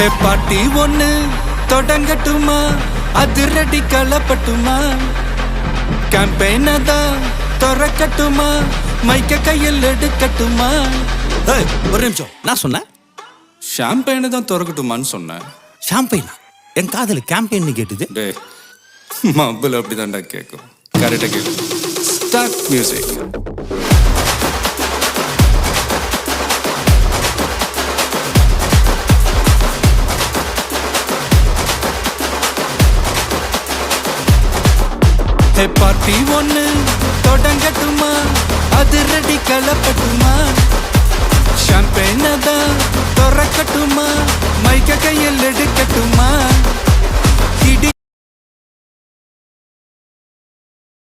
ஹே பாட்டி ஒண்ணு தொடங்கட்டுமா, அதிரடி களப்பட்டுமா, கேம்பெயினை தான் திறக்கட்டுமா, மைக்க கையில் எடுக்கட்டுமா. ஒரு நிமிஷம், நான் சொன்னேன் ஷாம்பெயினை தான் திறக்கட்டுமான்னு சொன்னேன். ஷாம்பெயினா? என் காதல் கேம்பெயின் கேட்டுது. டே மப்பிள் அப்படிதான்டா கேட்கும். கரெக்டாக கேட்கும். Start music. ஹே பார்ட்டி ஒண்ணு தொடங்கட்டுமா, அதிரடி களப்பட்டுமா, ஷாம்பெயினை தான் திறக்கட்டுமா, மைக்க கையில் எடுக்கட்டுமா, இடி